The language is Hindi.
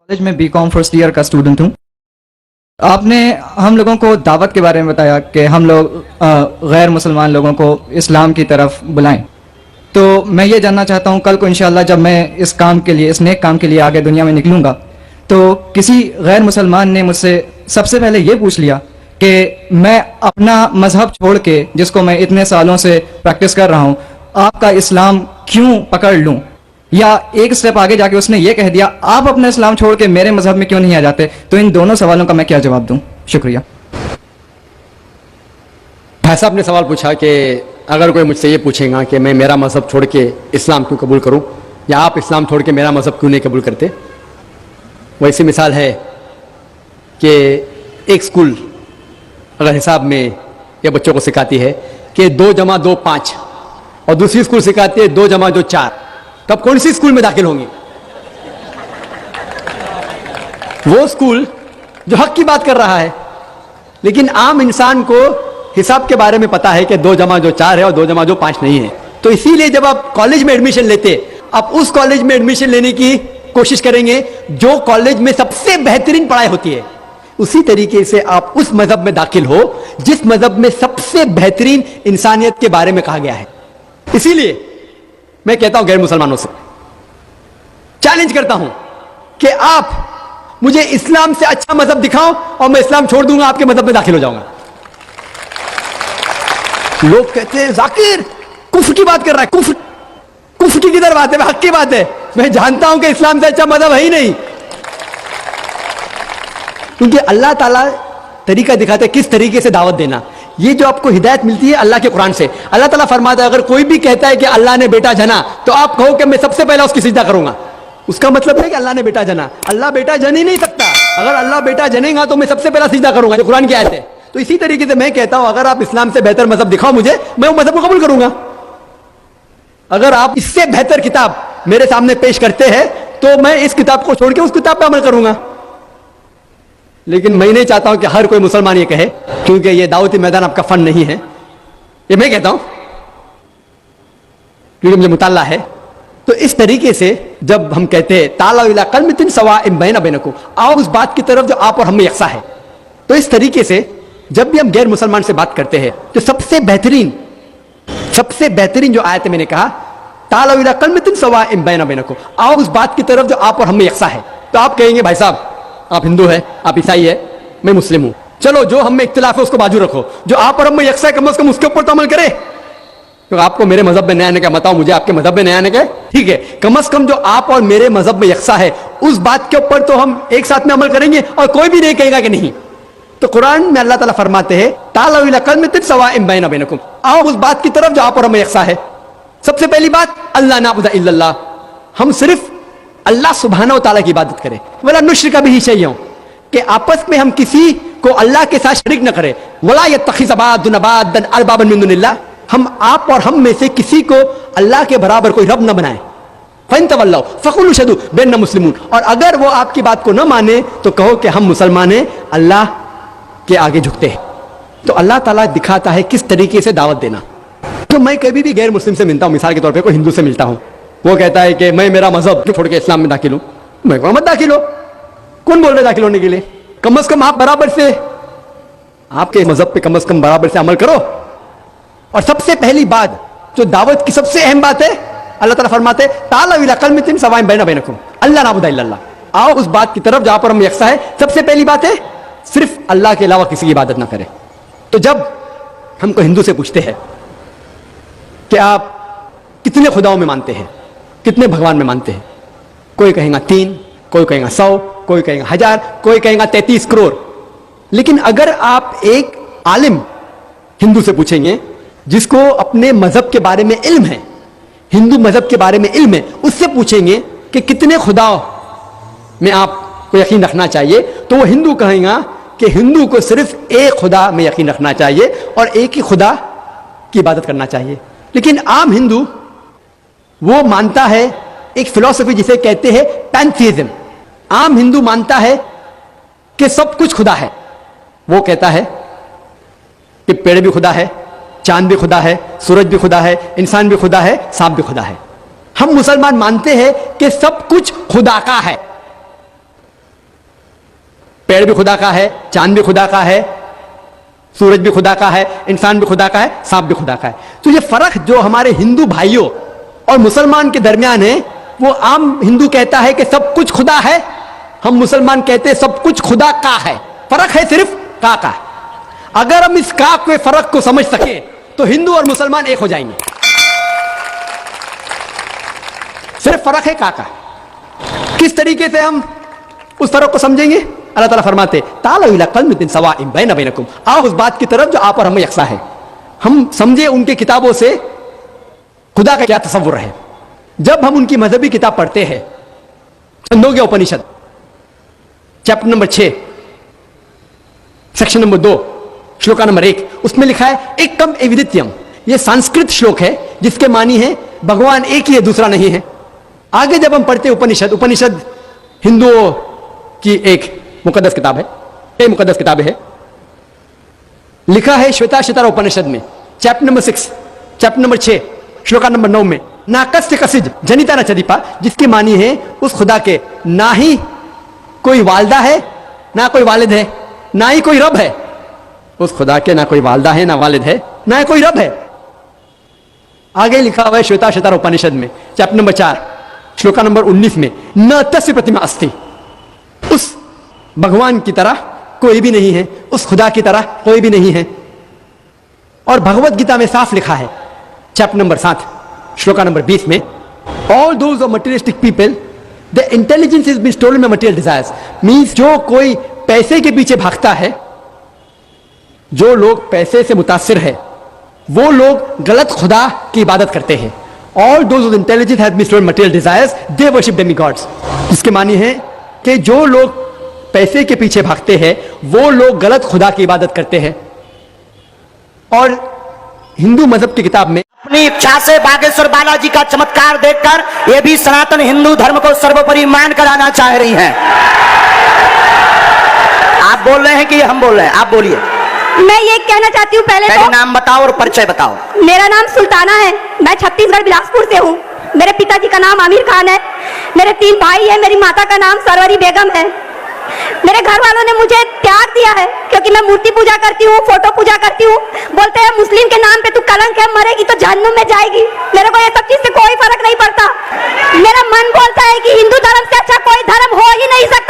कॉलेज में बीकॉम फर्स्ट ईयर का स्टूडेंट हूँ। आपने हम लोगों को दावत के बारे में बताया कि हम लोग गैर मुसलमान लोगों को इस्लाम की तरफ बुलाएं। तो मैं ये जानना चाहता हूँ, कल को इंशाल्लाह जब मैं इस काम के लिए, इस नेक काम के लिए आगे दुनिया में निकलूँगा, तो किसी गैर मुसलमान ने मुझसे सबसे पहले ये पूछ लिया कि मैं अपना मजहब छोड़ के, जिसको मैं इतने सालों से प्रैक्टिस कर रहा हूँ, आपका इस्लाम क्यों पकड़ लूँ? या एक स्टेप आगे जाके उसने ये कह दिया, आप अपना इस्लाम छोड़ के मेरे मजहब में क्यों नहीं आ जाते? तो इन दोनों सवालों का मैं क्या जवाब दूं? शुक्रिया। भाई साहब ने सवाल पूछा कि अगर कोई मुझसे ये पूछेगा कि मैं मेरा मजहब छोड़ के इस्लाम क्यों कबूल करूं, या आप इस्लाम छोड़ के मेरा मजहब क्यों नहीं कबूल करते। वैसी मिसाल है कि एक स्कूल अगर हिसाब में ये बच्चों को सिखाती है कि 2 + 2 = 5, और दूसरी स्कूल सिखाती है 2 + 2 = 4, तब कौन सी स्कूल में दाखिल होंगे? वो स्कूल जो हक की बात कर रहा है। लेकिन आम इंसान को हिसाब के बारे में पता है कि 2 + 2 = 4 है और 2 + 2 = 5 नहीं है। तो इसीलिए जब आप कॉलेज में एडमिशन लेते, आप उस कॉलेज में एडमिशन लेने की कोशिश करेंगे जो कॉलेज में सबसे बेहतरीन पढ़ाई होती है। उसी तरीके से आप उस मजहब में दाखिल हो जिस मजहब में सबसे बेहतरीन इंसानियत के बारे में कहा गया है। इसीलिए मैं कहता हूं, गैर मुसलमानों से चैलेंज करता हूं कि आप मुझे इस्लाम से अच्छा मजहब दिखाओ और मैं इस्लाम छोड़ दूंगा, आपके मजहब में दाखिल हो जाऊंगा। लोग कहते हैं जाकिर कुफ्र की बात कर रहा है। कुफ्र की किधर बात है? हक की बात है। मैं जानता हूं कि इस्लाम से अच्छा मजहब है ही नहीं, क्योंकि अल्लाह ताला तरीका दिखाते किस तरीके से दावत देना। ये जो आपको हिदायत मिलती है अल्लाह के कुरान से। अल्लाह ताला फरमाता है, अगर कोई भी कहता है कि अल्लाह ने बेटा जना, तो आप कहो कि मैं सबसे पहले उसकी सिजदा करूंगा। उसका मतलब है कि अल्लाह ने बेटा जना। अल्लाह बेटा जन ही नहीं सकता। अगर अल्लाह बेटा जनेगा तो मैं सबसे पहला सिजदा करूंगा, जो कुरान की आयत है। तो इसी तरीके से मैं कहता हूं, अगर आप इस्लाम से बेहतर मजहब दिखाओ मुझे, मैं वो मजहब को कबूल करूंगा। अगर आप इससे बेहतर किताब मेरे सामने पेश करते हैं तो मैं इस किताब को छोड़ के उस किताब पर अमल करूंगा। लेकिन मैं नहीं चाहता हूं कि हर कोई मुसलमान ये कहे, क्योंकि ये दावती मैदान आपका फन नहीं है। ये मैं कहता हूं क्योंकि मुझे मुताल्ला है। तो इस तरीके से जब हम कहते हैं ताला इला कलमतिन सवाइन बैना बैनकुम, आओ उस बात की तरफ जो आप और हम में यकसा है। तो इस तरीके से जब भी हम गैर मुसलमान से बात करते हैं तो सबसे बेहतरीन जो आयत मैंने कहा, ताला इला कलमतिन सवाइन बैना बैनकुम, आओ उस बात की तरफ जो आप और हम में यकसा है। तो आप कहेंगे, भाई साहब आप हिंदू है, आप ईसाई है, मैं मुस्लिम हूं, चलो जो हम में इख्तिलाफ है उसको बाजू रखो, जो आप और हम में यकसा है कम से कम उसके ऊपर तो अमल करें। तो आपको मेरे मजहब में नया आने का बताओ, मुझे आपके मजहब में नया आने का, ठीक है, कम से कम जो आप और मेरे मजहब में यकसा है उस बात के ऊपर तो हम एक साथ में अमल करेंगे और कोई भी नहीं कहेगा कि नहीं। तो कुरान में अल्लाह ताला फरमाते हैं, ताला इला कलमतिन सवाइन बैना बैनकुम, आओ उस बात की तरफ जो आप और हम में यकसा है। सबसे पहली बात, अल्लाह नाबुदा इल्लल्लाह, हम सिर्फ अल्लाह सुब्हानहू व तआला की इबादत करें। वला नुश्रिका बिही शैय्यन, कि आपस में हम किसी को अल्लाह के साथ शरीक न करें। वला यत्तखिज़ बादुना बादन अरबाबन मिन दुनिल्लाह, हम आप और हम में से किसी को अल्लाह के बराबर कोई रब न बनाए। फ़इन तवल्लौ फ़क़ुलू अशहदू बिअन्ना मुस्लिमून, और अगर वो आपकी बात को न माने तो कहो कि हम मुसलमान हैं, अल्लाह के आगे झुकते हैं। तो अल्लाह ताला दिखाता है किस तरीके से दावत देना। तो मैं कभी भी गैर मुस्लिम से मिलता हूं, मिसाल के तौर पर कोई हिंदू से मिलता हूं, वो कहता है कि मैं मेरा मजहब छोड़ के इस्लाम में दाखिल हूं, मैं कहूं मत दाखिल हो। कौन बोल रहे दाखिल होने के लिए? कम से कम आप बराबर से, आपके मजहब पे कम से कम बराबर से अमल करो। और सबसे पहली बात जो दावत की सबसे अहम बात है, अल्लाह ताला फरमाते ताला इला कलमतिन सवाइन बैना बैनकुम अल्लाह नाबुदा इल्लल्लाह, आओ उस बात की तरफ जहां पर हम यकसा है। सबसे पहली बात है सिर्फ अल्लाह के अलावा किसी की इबादत ना करें। तो जब हमको हिंदू से पूछते हैं कि आप कितने खुदाओं में मानते हैं, कितने भगवान में मानते हैं, कोई कहेगा 3, कोई कहेगा 100, कोई कहेगा 1000, कोई कहेगा 33 करोड़। लेकिन अगर आप एक आलिम हिंदू से पूछेंगे जिसको अपने मजहब के बारे में इल्म है, हिंदू मजहब के बारे में इल्म है, उससे पूछेंगे कि कितने खुदाओं में आपको यकीन रखना चाहिए, तो वो हिंदू कहेगा कि हिंदू को सिर्फ एक खुदा में यकीन रखना चाहिए और एक ही खुदा की इबादत करना चाहिए। लेकिन आम हिंदू वो मानता है एक फिलॉसफी जिसे कहते हैं पैंथीइज्म। आम हिंदू मानता है कि सब कुछ खुदा है। वो कहता है कि पेड़ भी खुदा है, चांद भी खुदा है, सूरज भी खुदा है, इंसान भी खुदा है, सांप भी खुदा है। हम मुसलमान मानते हैं कि सब कुछ खुदा का है। पेड़ भी खुदा का है, चांद भी खुदा का है, सूरज भी खुदा का है, इंसान भी खुदा का है, सांप भी खुदा का है। तो ये फर्क जो हमारे हिंदू भाइयों और मुसलमान के दरमियान है, वो आम हिंदू कहता है कि सब कुछ खुदा है, हम मुसलमान कहते हैं सब कुछ खुदा का है। फर्क है सिर्फ का। अगर हम इस का के फर्क को समझ सके तो हिंदू और मुसलमान एक हो जाएंगे। सिर्फ फर्क है का। किस तरीके से हम उस फर्क को समझेंगे? अल्लाह ताला फरमाते ताला इला कलमतिन सवाइन बैना बैनकुम, आओ उस बात की तरफ जो आप और हमें यकसा है। हम समझे उनके किताबों से खुदा का क्या तस्वुर है। जब हम उनकी मजहबी किताब पढ़ते हैं, Chandogya Upanishad chapter number 6 section number 2 shloka number 1, उसमें लिखा है एकम एविदित्यम। यह संस्कृत श्लोक है जिसके मानी है भगवान एक ही है, दूसरा नहीं है। आगे जब हम पढ़ते उपनिषद हिंदुओं की एक मुकद्दस किताब है, एक मुकद्दस किताब है। लिखा है श्वेताश्वतर उपनिषद में chapter number 6 chapter number 6 shloka number 9 में नाकस्य कसिज जनिता न चदीपा, जिसकी मानी है उस खुदा के ना ही कोई वालदा है, ना कोई वालिद है, ना ही कोई रब है। उस खुदा के ना कोई वालदा है, ना वालिद है, ना ही कोई रब है। आगे लिखा हुआ है श्वेताश्वतर उपनिषद में चैप्टर नंबर 4 श्लोका नंबर 19 में न तस्य प्रतिमा अस्ति, उस भगवान की तरह कोई भी नहीं है, उस खुदा की तरह कोई भी नहीं है। और भगवत गीता में साफ लिखा है चैप्टर नंबर 7 श्लोका नंबर 20 में all those of materialistic people the intelligence is been stolen by material desires, means जो कोई पैसे के पीछे भागता है, जो लोग पैसे से मुतासिर है, वो लोग गलत खुदा की इबादत करते हैं। All those intelligence has been stolen material desires they worship demigods, इसके मानी है कि जो लोग पैसे के पीछे भागते हैं वो लोग गलत खुदा की इबादत करते हैं। और हिंदू मजहब की किताब में अपनी इच्छा से बागेश्वर बालाजी का चमत्कार देखकर ये भी सनातन हिंदू धर्म को सर्वोपरि मान कराना चाह रही हैं। आप बोल रहे हैं कि हम बोल रहे हैं? आप बोलिए। मैं ये कहना चाहती हूँ पहले तो नाम बताओ और परिचय बताओ। मेरा नाम सुल्ताना है, मैं छत्तीसगढ़ बिलासपुर से हूँ। मेरे पिताजी का नाम आमिर खान है, मेरे 3 भाई है, मेरी माता का नाम सरवरी बेगम है। मेरे घर वालों ने मुझे त्याग दिया है क्योंकि मैं मूर्ति पूजा करती हूँ, फोटो पूजा करती हूँ। बोलते हैं मुस्लिम के नाम पे तू कलंक है, मरेगी तो जहन्नुम में जाएगी। मेरे को ये सब चीज से कोई फर्क नहीं पड़ता। मेरा मन बोलता है कि हिंदू धर्म से अच्छा कोई धर्म हो ही नहीं सकता।